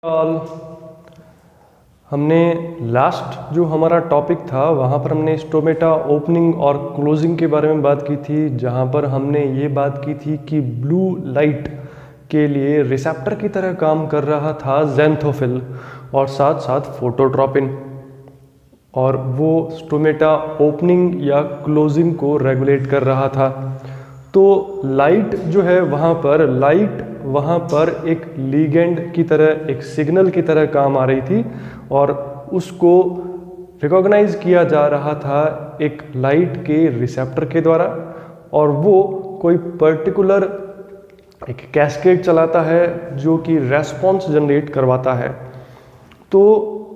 All हमने last जो हमारा टॉपिक था वहाँ पर हमने स्टोमेटा ओपनिंग और क्लोजिंग के बारे में बात की थी, जहाँ पर हमने ये बात की थी कि ब्लू लाइट के लिए रिसेप्टर की तरह काम कर रहा था ज़ैंथोफिल और साथ साथ फोटोट्रॉपिन, और वो स्टोमेटा ओपनिंग या क्लोजिंग को रेगुलेट कर रहा था। तो लाइट जो है वहाँ पर एक लीगेंड की तरह, एक सिग्नल की तरह काम आ रही थी और उसको रिकॉग्नाइज किया जा रहा था एक लाइट के रिसेप्टर के द्वारा, और वो कोई पर्टिकुलर एक कैस्केड चलाता है जो कि रेस्पॉन्स जनरेट करवाता है। तो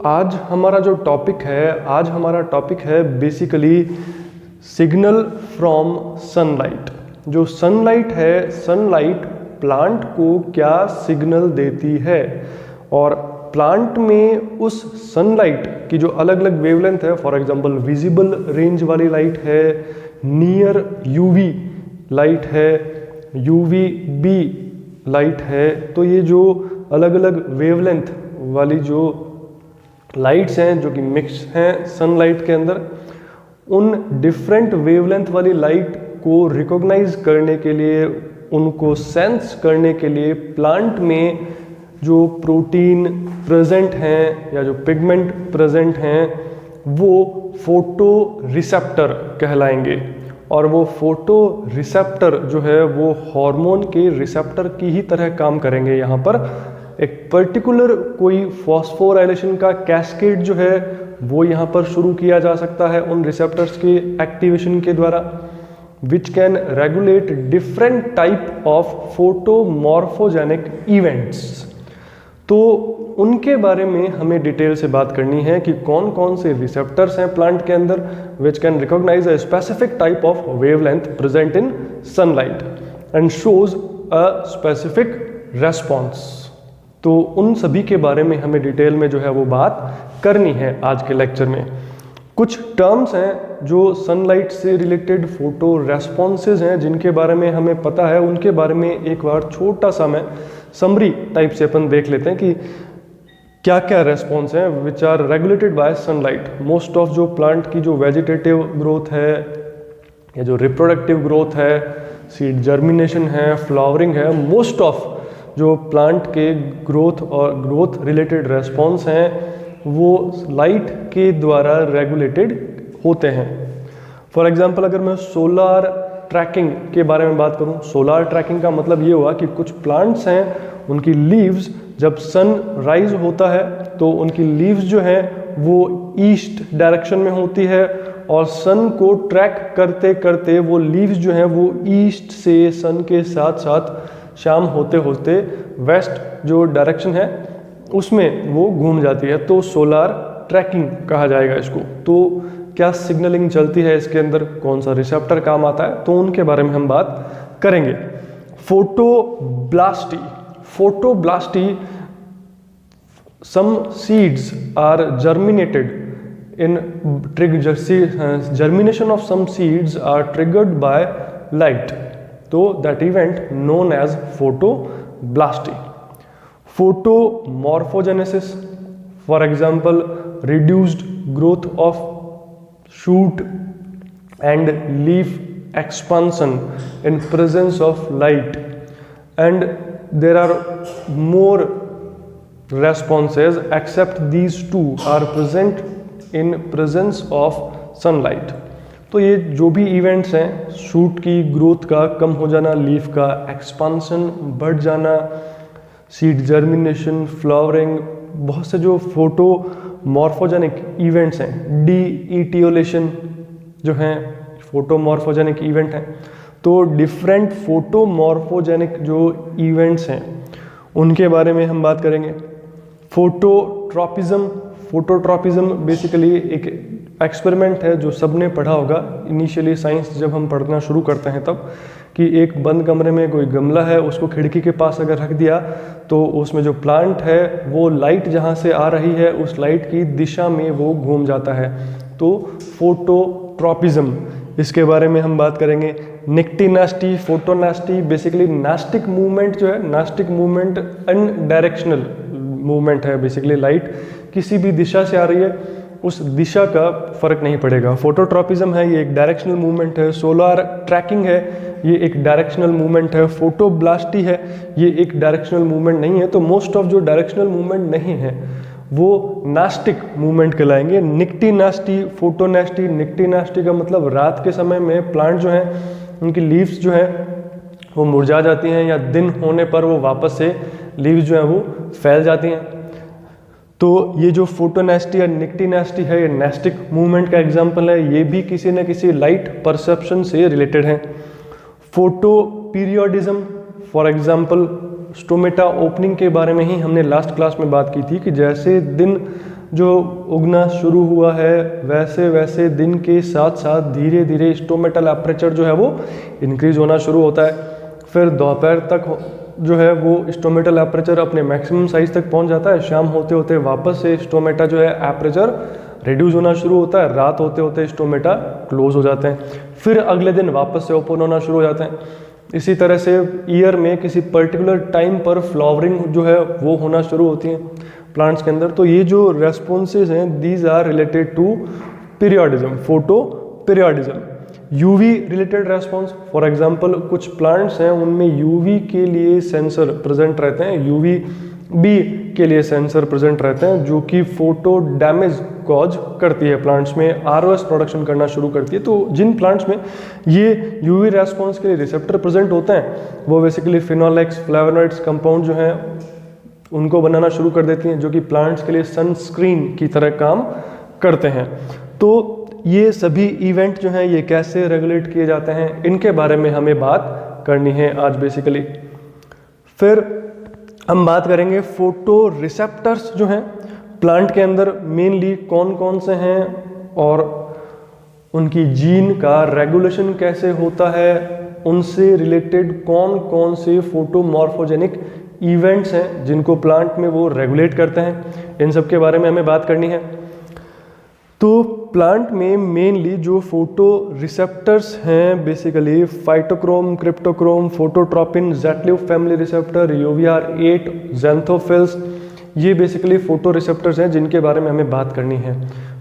आज हमारा टॉपिक है बेसिकली सिग्नल फ्रॉम सनलाइट। जो सनलाइट है, सनलाइट प्लांट को क्या सिग्नल देती है, और प्लांट में उस सनलाइट की जो अलग अलग वेवलेंथ है, फॉर एग्जांपल विजिबल रेंज वाली लाइट है, नियर यूवी लाइट है, यूवी बी लाइट है। तो ये जो अलग अलग वेवलेंथ वाली जो लाइट्स हैं जो कि मिक्स हैं सनलाइट के अंदर, उन डिफरेंट वेवलेंथ वाली लाइट को रिकॉग्नाइज करने के लिए, उनको सेंस करने के लिए प्लांट में जो प्रोटीन प्रेजेंट हैं या जो पिगमेंट प्रेजेंट हैं वो फोटो रिसेप्टर कहलाएंगे। और वो फोटो रिसेप्टर जो है वो हार्मोन के रिसेप्टर की ही तरह काम करेंगे। यहाँ पर एक पर्टिकुलर कोई फॉस्फोराइलेशन का कैस्केड जो है वो यहाँ पर शुरू किया जा सकता है उन रिसेप्टर्स के एक्टिवेशन के द्वारा, which can regulate different type of photomorphogenic events। तो उनके बारे में हमें डिटेल से बात करनी है कि कौन कौन से रिसेप्टर्स हैं प्लांट के अंदर which can recognize a specific type of wavelength present in sunlight and shows a specific response। तो उन सभी के बारे में हमें डिटेल में जो है वो बात करनी है आज के लेक्चर में। कुछ टर्म्स हैं जो सनलाइट से रिलेटेड फोटो रेस्पॉन्सेज हैं जिनके बारे में हमें पता है, उनके बारे में एक बार छोटा सा मैं समरी टाइप से अपन देख लेते हैं कि क्या क्या रेस्पॉन्स हैं which are regulated by sunlight. Most of जो प्लांट की जो वेजिटेटिव ग्रोथ है या जो रिप्रोडक्टिव ग्रोथ है, सीड जर्मिनेशन है, फ्लावरिंग है, मोस्ट ऑफ जो प्लांट के ग्रोथ और ग्रोथ रिलेटेड रेस्पॉन्स हैं वो लाइट के द्वारा रेगुलेटेड होते हैं। फॉर एग्जांपल अगर मैं सोलार ट्रैकिंग के बारे में बात करूं, सोलार ट्रैकिंग का मतलब ये हुआ कि कुछ प्लांट्स हैं उनकी लीव्स जब सन राइज होता है तो उनकी लीव्स जो हैं वो ईस्ट डायरेक्शन में होती है, और सन को ट्रैक करते करते वो लीव्स जो हैं वो ईस्ट से सन के साथ साथ शाम होते होते वेस्ट जो डायरेक्शन है उसमें वो घूम जाती है। तो सोलार ट्रैकिंग कहा जाएगा इसको। तो क्या सिग्नलिंग चलती है इसके अंदर, कौन सा रिसेप्टर काम आता है, तो उनके बारे में हम बात करेंगे। फोटोब्लास्टी some seeds are germinated in germination of some seeds are triggered by light, तो that event known as photoblasty। Photomorphogenesis, for example reduced growth of shoot and leaf expansion in presence of light, and there are more responses except these two are present in presence of sunlight। तो ये जो भी events हैं, shoot की growth का कम हो जाना, leaf का एक्सपांशन बढ़ जाना, सीड जर्मिनेशन, फ्लावरिंग, बहुत से जो फोटो मॉर्फोजेनिक इवेंट्स हैं, डी-इटियोलेशन जो हैं फोटो मॉर्फोजेनिक इवेंट हैं। तो डिफरेंट फोटो मॉर्फोजेनिक जो इवेंट्स हैं उनके बारे में हम बात करेंगे। फोटोट्रॉपिज्म बेसिकली एक एक्सपेरिमेंट है जो सबने पढ़ा होगा इनिशियली साइंस जब हम पढ़ना शुरू करते हैं तब, कि एक बंद कमरे में कोई गमला है, उसको खिड़की के पास अगर रख दिया तो उसमें जो प्लांट है वो लाइट जहाँ से आ रही है उस लाइट की दिशा में वो घूम जाता है। तो फोटोट्रॉपिज्म, इसके बारे में हम बात करेंगे। निक्टिनास्टी, फोटोनास्टी, बेसिकली नास्टिक मूवमेंट जो है, नास्टिक मूवमेंट अनडायरेक्शनल मूवमेंट है, बेसिकली लाइट किसी भी दिशा से आ रही है, उस दिशा का फर्क नहीं पड़ेगा। फोटोट्रॉपिज्म है, ये एक डायरेक्शनल मूवमेंट है। सोलार ट्रैकिंग है, ये एक डायरेक्शनल मूवमेंट है। फोटोब्लास्टी है, ये एक डायरेक्शनल मूवमेंट नहीं है। तो मोस्ट ऑफ जो डायरेक्शनल मूवमेंट नहीं है वो नास्टिक मूवमेंट कहलाएंगे। निक्टिनास्टी, फोटोनास्टी। निक्टिनास्टी का मतलब रात के समय में प्लांट जो है उनकी लीव्स जो है वो मुरझा जाती हैं, या दिन होने पर वो वापस से लीव्स जो है वो फैल जाती हैं। तो ये जो फोटोनेस्टी या निक्टिनेस्टी है, ये नेस्टिक मूवमेंट का एग्जाम्पल है। ये भी किसी न किसी लाइट परसेप्शन से रिलेटेड है। Photo periodism, for example stomata opening के बारे में ही हमने लास्ट क्लास में बात की थी कि जैसे दिन जो उगना शुरू हुआ है वैसे वैसे दिन के साथ साथ धीरे धीरे स्टोमेटल एपरेचर जो है वो इंक्रीज होना शुरू होता है। फिर दोपहर तक जो है वो स्टोमेटल एपरेचर अपने मैक्सिमम साइज तक पहुंच जाता है। शाम होते होते वापस से स्टोमेटा जो है एपरेचर रिड्यूस होना शुरू होता है। रात होते होते स्टोमेटा क्लोज हो जाते हैं। फिर अगले दिन वापस से ओपन होना शुरू हो जाते हैं। इसी तरह से ईयर में किसी पर्टिकुलर टाइम पर फ्लावरिंग जो है वो होना शुरू होती है प्लांट्स के अंदर। तो ये जो रेस्पॉन्सेज हैं these are related to periodism, photo periodism. UV related response, for example कुछ प्लांट्स हैं उनमें यूवी के लिए सेंसर प्रेजेंट रहते हैं, यूवी बी के लिए सेंसर प्रेजेंट रहते हैं, जो कि फोटो डैमेज कॉज करती है प्लांट्स में, आरओएस प्रोडक्शन करना शुरू करती है। तो जिन प्लांट्स में ये यूवी रेस्पॉन्स के लिए रिसेप्टर प्रेजेंट होते हैं वो बेसिकली फिनोलेक्स, फ्लेवोनॉइड्स कंपाउंड जो हैं उनको बनाना शुरू कर देती हैं, जो कि प्लांट्स के लिए सनस्क्रीन की तरह काम करते हैं। तो ये सभी इवेंट जो हैं ये कैसे रेगुलेट किए जाते हैं, इनके बारे में हमें बात करनी है आज बेसिकली। फिर हम बात करेंगे फोटो रिसेप्टर्स जो हैं प्लांट के अंदर मेनली कौन कौन से हैं और उनकी जीन का रेगुलेशन कैसे होता है, उनसे रिलेटेड कौन कौन से फोटोमॉर्फोजेनिक इवेंट्स हैं जिनको प्लांट में वो रेगुलेट करते हैं, इन सब के बारे में हमें बात करनी है। तो प्लांट में मेनली जो फोटो रिसेप्टर्स हैं basically phytochrome, cryptochrome, phototropin, Zeitlupe family receptor, UVR8, xanthophylls, ये बेसिकली फोटो रिसेप्टर्स हैं जिनके बारे में हमें बात करनी है।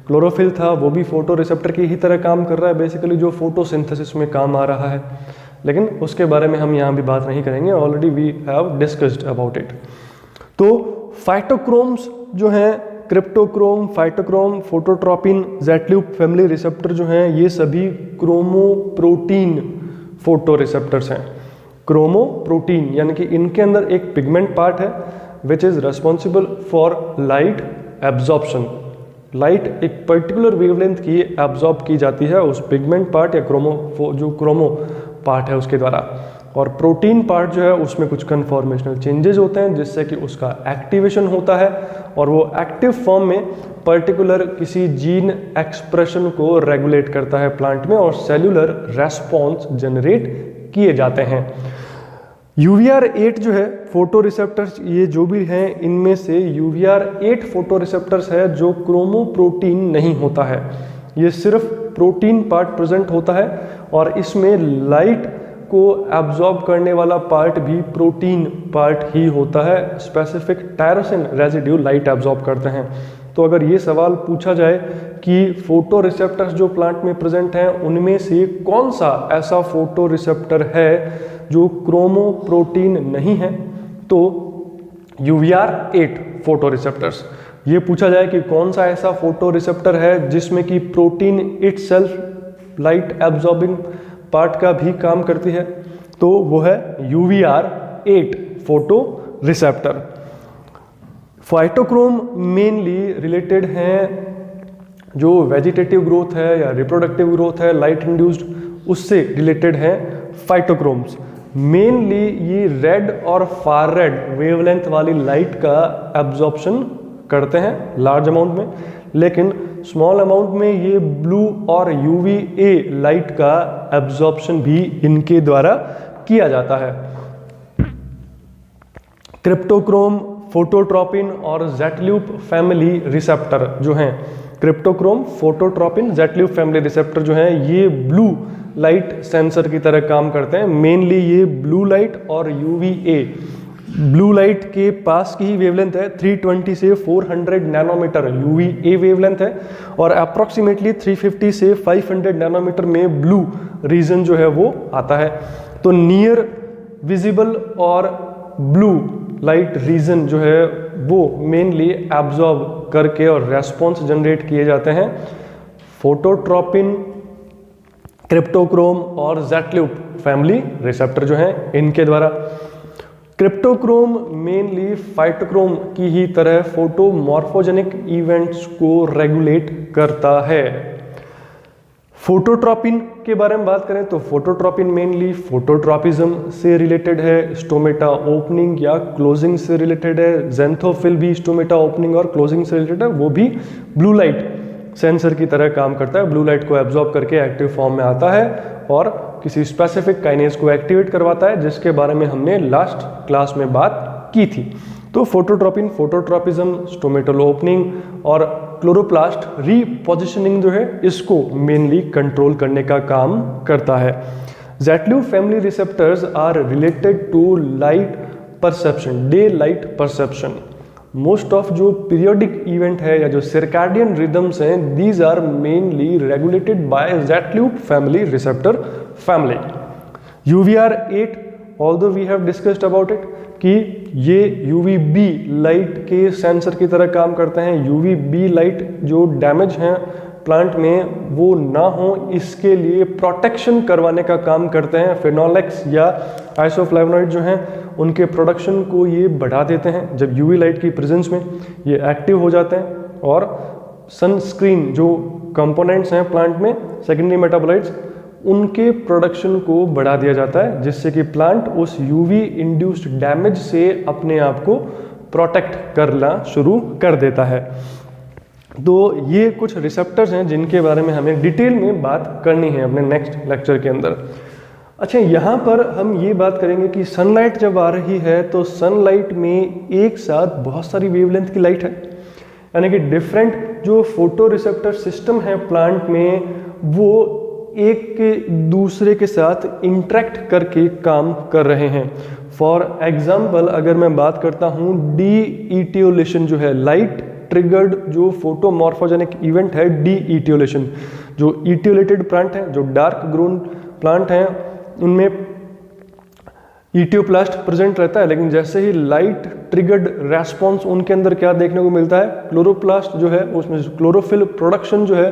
क्लोरोफिल था वो भी फोटो रिसेप्टर की ही तरह काम कर रहा है बेसिकली, जो फोटोसिंथेसिस में काम आ रहा है, लेकिन उसके बारे में हम यहाँ भी बात नहीं करेंगे, already we have discussed about it. तो फाइटोक्रोम्स जो हैं, cryptochrome, phytochrome, phototropin, Zeitlupe family receptor जो हैं ये सभी क्रोमोप्रोटीन फोटो रिसेप्टर्स हैं। क्रोमोप्रोटीन यानी कि इनके अंदर एक पिगमेंट पार्ट है which is responsible for light absorption. Light एक पर्टिकुलर वेवलेंथ की एब्जॉर्ब की जाती है उस पिगमेंट पार्ट या क्रोमो पार्ट है उसके द्वारा, और प्रोटीन पार्ट जो है उसमें कुछ कन्फॉर्मेशनल चेंजेस होते हैं जिससे कि उसका एक्टिवेशन होता है और वो एक्टिव फॉर्म में पर्टिकुलर किसी जीन एक्सप्रेशन को रेगुलेट करता है प्लांट में और सेल्यूलर रेस्पॉन्स जनरेट किए जाते हैं। UVR8 जो है फोटो रिसेप्टर्स ये जो भी हैं इनमें से UVR8 फोटो रिसेप्टर्स है जो क्रोमोप्रोटीन नहीं होता है, ये सिर्फ प्रोटीन पार्ट प्रेजेंट होता है और इसमें लाइट को एब्जॉर्ब करने वाला पार्ट भी प्रोटीन पार्ट ही होता है। Specific tyrosine residue light absorb करते हैं। तो अगर ये सवाल पूछा जाए कि फोटो रिसेप्टर्स जो प्लांट में प्रेजेंट हैं उनमें से कौन सा ऐसा फोटो रिसेप्टर है जो क्रोमोप्रोटीन नहीं है, तो UVR8 फोटो रिसेप्टर्स। ये पूछा जाए कि कौन सा ऐसा फोटो रिसेप्टर है जिसमें कि protein itself light absorbing part का भी काम करती है, तो वो है UVR8 photo receptor. Phytochrome mainly related हैं जो वेजिटेटिव ग्रोथ है या रिप्रोडक्टिव ग्रोथ है लाइट इंड्यूस्ड, उससे रिलेटेड हैं फाइटोक्रोम्स। मेनली ये रेड और फार रेड वेवलेंथ वाली लाइट का एब्जॉर्प्शन करते हैं लार्ज अमाउंट में, लेकिन स्मॉल अमाउंट में ये ब्लू और UVA लाइट का एब्जॉर्प्शन भी इनके द्वारा किया जाता है। क्रिप्टोक्रोम, फोटोट्रॉपिन और ज़ेटल्यूब फैमिली रिसेप्टर जो हैं, cryptochrome, phototropin, Zeitlupe family receptor जो हैं ये ब्लू लाइट सेंसर की तरह काम करते हैं। मेनली ये ब्लू लाइट और UVA ब्लू लाइट के पास की ही वेवलेंथ है 320 से 400 नैनोमीटर UVA वेवलेंथ है, और अप्रॉक्सीमेटली 350 से 500 नैनोमीटर में ब्लू रीजन जो है वो आता है। तो नियर विजिबल और ब्लू लाइट रीजन जो है वो मेनली एब्जॉर्ब करके और रेस्पॉन्स जनरेट किए जाते हैं फोटोट्रॉपिन, क्रिप्टोक्रोम और ज़ेटल्यूप फैमिली रिसेप्टर जो हैं इनके द्वारा। क्रिप्टोक्रोम मेनली फाइटोक्रोम की ही तरह फोटोमॉर्फोजेनिक इवेंट्स को रेगुलेट करता है। फोटोट्रॉपिन के बारे में बात करें तो फोटोट्रॉपिन मेनली फोटोट्रॉपिज्म से रिलेटेड है, स्टोमेटा ओपनिंग या क्लोजिंग से रिलेटेड है। ज़ेंथोफिल भी स्टोमेटा ओपनिंग और क्लोजिंग से रिलेटेड है, वो भी ब्लू लाइट सेंसर की तरह काम करता है, ब्लू लाइट को एब्जॉर्ब करके एक्टिव फॉर्म में आता है और किसी स्पेसिफिक काइनेज को एक्टिवेट करवाता है, जिसके बारे में हमने लास्ट क्लास में बात की थी। तो फोटोट्रॉपिन फोटोट्रॉपिज्म, स्टोमेटल ओपनिंग और क्लोरोप्लास्ट रीपोजिशनिंग जो है इसको मेनली कंट्रोल करने का काम करता है। Zeitlupe family receptors are related to light perception, day light perception. Most of जो पीरियोडिक इवेंट है या जो सर्कैडियन रिदम्स हैं, these are mainly regulated by Zeitlupe family receptor family. UVR8 although we have discussed about it कि ये UVB light के sensor की तरह काम करते हैं। UVB लाइट जो डैमेज हैं प्लांट में वो ना हो इसके लिए प्रोटेक्शन करवाने का काम करते हैं। फिनोलेक्स या आइसोफ्लेवोनॉइड जो हैं उनके प्रोडक्शन को ये बढ़ा देते हैं। जब UV लाइट की प्रेजेंस में ये एक्टिव हो जाते हैं और सनस्क्रीन जो कंपोनेंट्स हैं प्लांट में, सेकेंडरी मेटाबोलाइट्स, उनके प्रोडक्शन को बढ़ा दिया जाता है, जिससे कि प्लांट उस UV इंड्यूस्ड डैमेज से अपने आप को प्रोटेक्ट करना शुरू कर देता है। तो ये कुछ रिसेप्टर्स हैं जिनके बारे में हमें डिटेल में बात करनी है अपने नेक्स्ट लेक्चर के अंदर। अच्छा, यहाँ पर हम ये बात करेंगे कि सनलाइट जब आ रही है तो सनलाइट में एक साथ बहुत सारी वेवलेंथ की लाइट है, यानी कि डिफरेंट जो फोटो रिसेप्टर सिस्टम है प्लांट में वो एक के दूसरे के साथ इंटरेक्ट करके काम कर रहे हैं। फॉर एग्जाम्पल अगर मैं बात करता हूँ डी इटियोलेशन जो है, लाइट ट्रिगर्ड जो फोटोमॉर्फोजेनिक इवेंट है डी इटियोलेशन, जो इटियोलेटेड प्लांट है, जो डार्क ग्रोन प्लांट हैं उनमें इटियोप्लास्ट प्रेजेंट रहता है, लेकिन जैसे ही लाइट ट्रिगर्ड रेस्पॉन्स उनके अंदर क्या देखने को मिलता है, क्लोरोप्लास्ट जो है उसमें क्लोरोफिल प्रोडक्शन जो है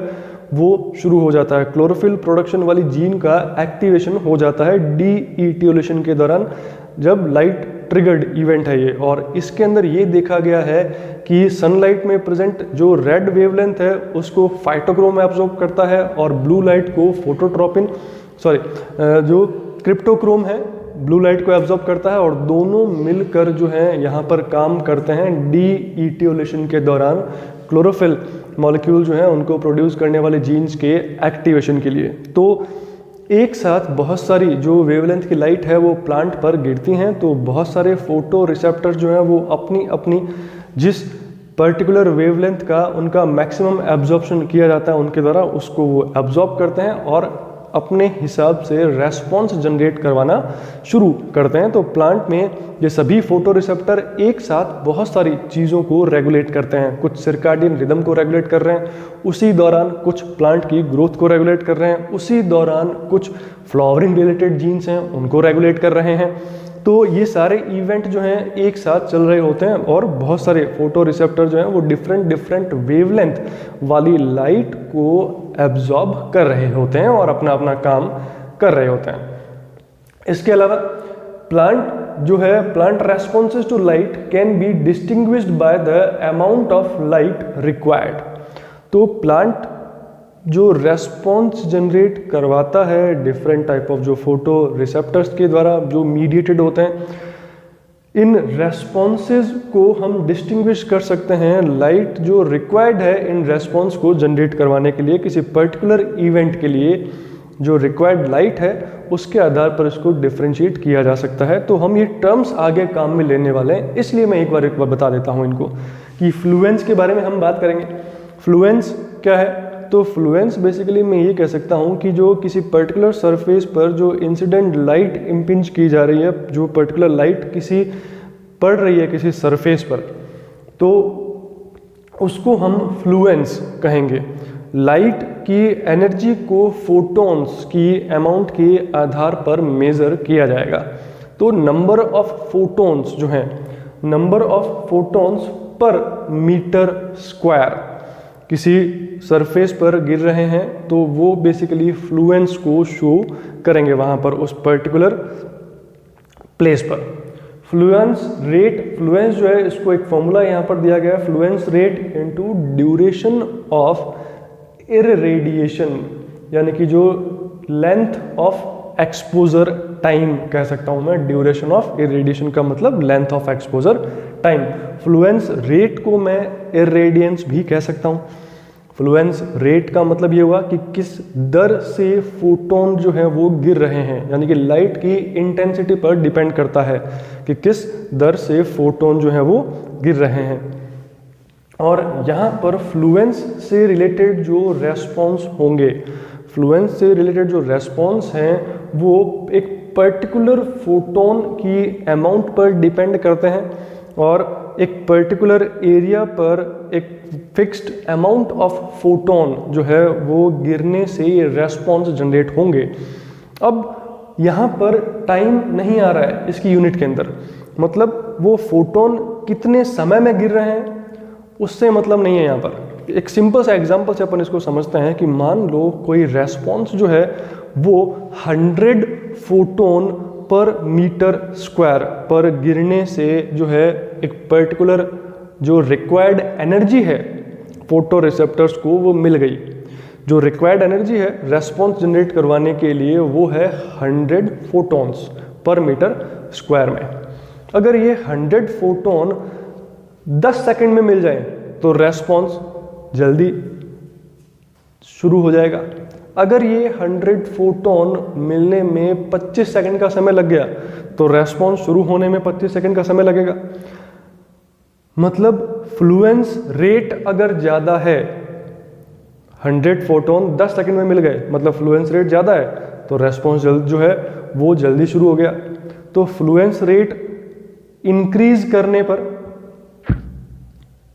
वो शुरू हो जाता है। क्लोरोफिल प्रोडक्शन वाली जीन का एक्टिवेशन हो जाता है डी इटियोलेशन के दौरान, जब लाइट ट्रिगर्ड इवेंट है ये। और इसके अंदर ये देखा गया है कि सनलाइट में प्रेजेंट जो रेड वेवलेंथ है उसको फाइटोक्रोम एब्जॉर्ब करता है और ब्लू लाइट को जो क्रिप्टोक्रोम है ब्लू लाइट को एब्जॉर्ब करता है, और दोनों मिलकर जो है यहाँ पर काम करते हैं डी इटियोलेशन के दौरान क्लोरोफिल मॉलिक्यूल जो है उनको प्रोड्यूस करने वाले जीन्स के एक्टिवेशन के लिए। तो एक साथ बहुत सारी जो वेवलेंथ की लाइट है वो प्लांट पर गिरती हैं, तो बहुत सारे फोटो रिसेप्टर्स जो हैं वो अपनी अपनी जिस पर्टिकुलर वेवलेंथ का उनका मैक्सिमम एब्जॉर्प्शन किया जाता है उनके द्वारा, उसको वो एब्जॉर्ब करते हैं और अपने हिसाब से रेस्पॉन्स जनरेट करवाना शुरू करते हैं। तो प्लांट में ये सभी फोटो रिसेप्टर एक साथ बहुत सारी चीज़ों को रेगुलेट करते हैं। कुछ सर्काडियन रिदम को रेगुलेट कर रहे हैं, उसी दौरान कुछ प्लांट की ग्रोथ को रेगुलेट कर रहे हैं, उसी दौरान कुछ फ्लावरिंग रिलेटेड जीन्स हैं उनको रेगुलेट कर रहे हैं। तो ये सारे इवेंट जो हैं एक साथ चल रहे होते हैं और बहुत सारे फोटो रिसेप्टर जो हैं वो डिफरेंट वेवलेंथ वाली लाइट को एब्जॉर्ब कर रहे होते हैं और अपना अपना काम कर रहे होते हैं। इसके अलावा plant responses to light can be distinguished by the amount of light required. तो प्लांट जो रेस्पॉन्स जनरेट करवाता है डिफरेंट टाइप ऑफ जो फोटो रिसेप्टर्स के द्वारा जो मीडिएटेड होते हैं, इन रेस्पॉन्सेज को हम डिस्टिंग्विश कर सकते हैं। लाइट जो रिक्वायर्ड है इन रेस्पॉन्स को जनरेट करवाने के लिए, किसी पर्टिकुलर इवेंट के लिए जो रिक्वायर्ड लाइट है उसके आधार पर इसको डिफ्रेंशिएट किया जा सकता है। तो हम ये टर्म्स आगे काम में लेने वाले हैं, इसलिए मैं एक बार बता देता हूँ इनको कि फ्लुएंस के बारे में हम बात करेंगे। फ्लुएंस क्या है? तो फ्लुएंस बेसिकली मैं ये कह सकता हूँ कि जो किसी पर्टिकुलर सरफेस पर जो इंसिडेंट लाइट इम्पिंज की जा रही है, जो पर्टिकुलर लाइट किसी पड़ रही है किसी सरफेस पर, तो उसको हम फ्लुएंस कहेंगे। लाइट की एनर्जी को फोटॉन्स की अमाउंट के आधार पर मेज़र किया जाएगा। तो नंबर ऑफ फोटॉन्स जो हैं, number of photons per metre square किसी सरफेस पर गिर रहे हैं, तो वो बेसिकली फ्लुएंस को शो करेंगे वहाँ पर, उस पर्टिकुलर प्लेस पर। फ्लुएंस रेट, फ्लुएंस जो है इसको एक फॉर्मूला यहाँ पर दिया गया है, fluence rate into duration of irradiation, यानी कि जो लेंथ ऑफ एक्सपोजर टाइम कह सकता हूँ मैं। ड्यूरेशन ऑफ इररेडिएशन का मतलब length of exposure time. Fluence rate को मैं इररेडियंस भी कह सकता हूँ। फ्लुएंस रेट का मतलब ये हुआ कि किस दर से फोटोन जो है वो गिर रहे हैं, यानी कि लाइट की इंटेंसिटी पर डिपेंड करता है कि किस दर से फोटोन जो है वो गिर रहे हैं। और यहाँ पर फ्लुएंस से रिलेटेड जो रेस्पॉन्स होंगे, फ्लुएंस से रिलेटेड जो रेस्पॉन्स हैं वो एक पर्टिकुलर फोटोन की अमाउंट पर डिपेंड करते हैं और एक पर्टिकुलर एरिया पर एक फिक्स्ड अमाउंट ऑफ फोटोन जो है वो गिरने से रेस्पॉन्स जनरेट होंगे। अब यहाँ पर टाइम नहीं आ रहा है इसकी यूनिट के अंदर, मतलब वो फोटोन कितने समय में गिर रहे हैं उससे मतलब नहीं है। यहाँ पर एक सिंपल सा एग्जांपल से अपन इसको समझते हैं कि मान लो कोई रेस्पॉन्स जो है वो 100 फोटोन पर मीटर स्क्वायर पर गिरने से जो है एक पर्टिकुलर जो रिक्वायर्ड एनर्जी है फोटो रिसेप्टर्स को वो मिल गई। जो रिक्वायर्ड एनर्जी है रेस्पॉन्स जनरेट करवाने के लिए वो है 100 फोटॉन्स पर मीटर स्क्वायर में। अगर ये 100 फोटोन 10 सेकंड में मिल जाए तो रेस्पॉन्स जल्दी शुरू हो जाएगा। अगर ये 100 फोटोन मिलने में 25 सेकंड का समय लग गया तो रेस्पॉन्स शुरू होने में 25 सेकंड का समय लगेगा। मतलब फ्लुएंस रेट अगर ज़्यादा है, 100 फोटोन 10 सेकंड में मिल गए, मतलब फ्लुएंस रेट ज़्यादा है तो रेस्पॉन्स जो है वो जल्दी शुरू हो गया। तो फ्लुएंस रेट इंक्रीज करने पर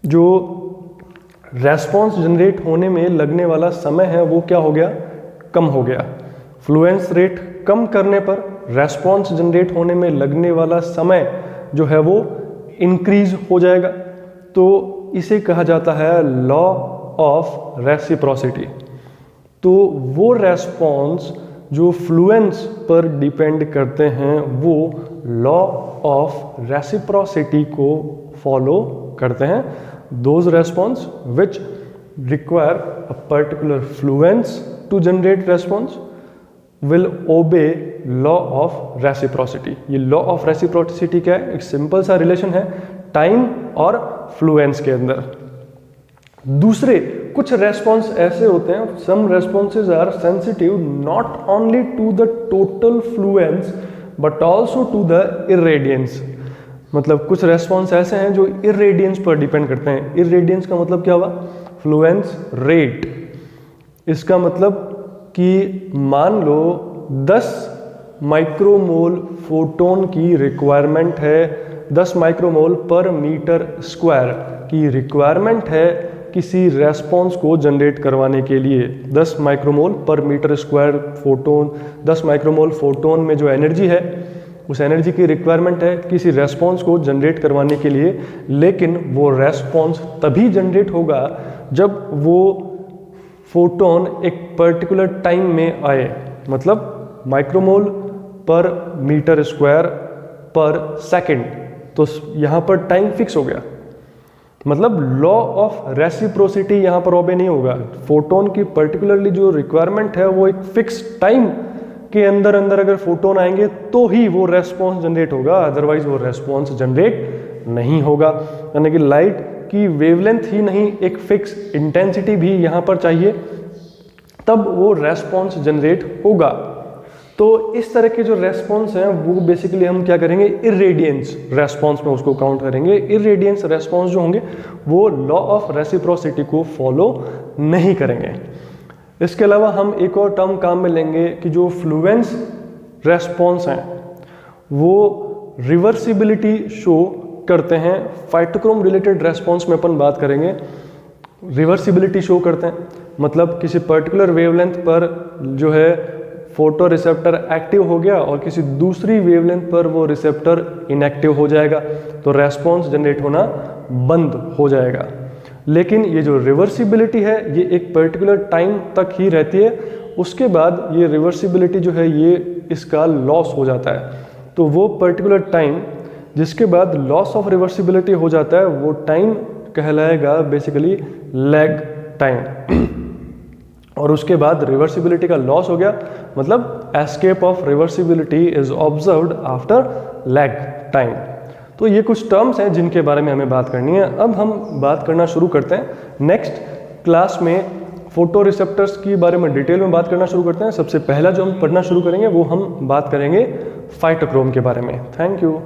जो रेस्पॉन्स जनरेट होने में लगने वाला समय है वो क्या हो गया, कम हो गया। फ्लुएंस रेट कम करने पर रेस्पॉन्स जनरेट होने में लगने वाला समय जो है वो इंक्रीज हो जाएगा। तो इसे कहा जाता है लॉ ऑफ रेसिप्रोसिटी। तो वो रेस्पॉन्स जो फ्लुएंस पर डिपेंड करते हैं वो लॉ ऑफ रेसिप्रोसिटी को फॉलो करते हैं। Those response which require a particular fluence to generate response will obey law of reciprocity। ये law of reciprocity क्या है, एक सिंपल सा रिलेशन है टाइम और फ्लुएंस के अंदर। दूसरे कुछ रेस्पॉन्स ऐसे होते हैं, some responses are sensitive not only to the total fluence but also to the irradiance। मतलब कुछ रेस्पॉन्स ऐसे हैं जो इररेडियंस पर डिपेंड करते हैं। इररेडियंस का मतलब क्या हुआ, फ्लुएंस रेट। इसका मतलब कि मान लो 10 माइक्रोमोल फोटोन की रिक्वायरमेंट है, 10 माइक्रोमोल पर मीटर स्क्वायर की रिक्वायरमेंट है किसी रेस्पॉन्स को जनरेट करवाने के लिए। 10 micromole per metre square photon, 10 micromole photon में जो एनर्जी है उस एनर्जी की रिक्वायरमेंट है किसी रेस्पॉन्स को जनरेट करवाने के लिए। लेकिन वो रेस्पॉन्स तभी जनरेट होगा जब वो फोटोन एक पर्टिकुलर टाइम में आए, मतलब माइक्रोमोल पर मीटर स्क्वायर पर सेकंड। तो यहाँ पर टाइम फिक्स हो गया, मतलब लॉ ऑफ रेसिप्रोसिटी यहाँ पर ओबे नहीं होगा। फोटोन की पर्टिकुलरली जो रिक्वायरमेंट है वो एक फिक्स टाइम के अंदर अगर फोटोन आएंगे तो ही वो रेस्पॉन्स जनरेट होगा, अदरवाइज वो रेस्पॉन्स जनरेट नहीं होगा। यानी कि लाइट की वेवलेंथ ही नहीं, एक फिक्स इंटेंसिटी भी यहाँ पर चाहिए, तब वो रेस्पॉन्स जनरेट होगा। तो इस तरह के जो रेस्पॉन्स हैं वो बेसिकली हम क्या करेंगे, इररेडियंस रेस्पॉन्स में उसको काउंट करेंगे। इररेडियंस रेस्पॉन्स जो होंगे वो लॉ ऑफ रेसिप्रोसिटी को फॉलो नहीं करेंगे। इसके अलावा हम एक और टर्म काम में लेंगे कि जो फ्लुएंस रेस्पॉन्स हैं वो रिवर्सिबिलिटी शो करते हैं। फाइटोक्रोम रिलेटेड रेस्पॉन्स में अपन बात करेंगे। रिवर्सिबिलिटी शो करते हैं, मतलब किसी पर्टिकुलर वेवलेंथ पर जो है फोटो रिसेप्टर एक्टिव हो गया और किसी दूसरी वेवलेंथ पर वो रिसेप्टर इनएक्टिव हो जाएगा, तो रेस्पॉन्स जनरेट होना बंद हो जाएगा। लेकिन ये जो रिवर्सिबिलिटी है ये एक पर्टिकुलर टाइम तक ही रहती है, उसके बाद ये रिवर्सिबिलिटी जो है ये इसका लॉस हो जाता है। तो वो पर्टिकुलर टाइम जिसके बाद लॉस ऑफ रिवर्सिबिलिटी हो जाता है वो टाइम कहलाएगा बेसिकली लैग टाइम। और उसके बाद रिवर्सिबिलिटी का लॉस हो गया, मतलब escape of reversibility is observed after lag time. तो ये कुछ टर्म्स हैं जिनके बारे में हमें बात करनी है। अब हम बात करना शुरू करते हैं। नेक्स्ट क्लास में फोटो रिसेप्टर्स के बारे में डिटेल में बात करना शुरू करते हैं। सबसे पहला जो हम पढ़ना शुरू करेंगे वो हम बात करेंगे फाइटोक्रोम के बारे में। Thank you.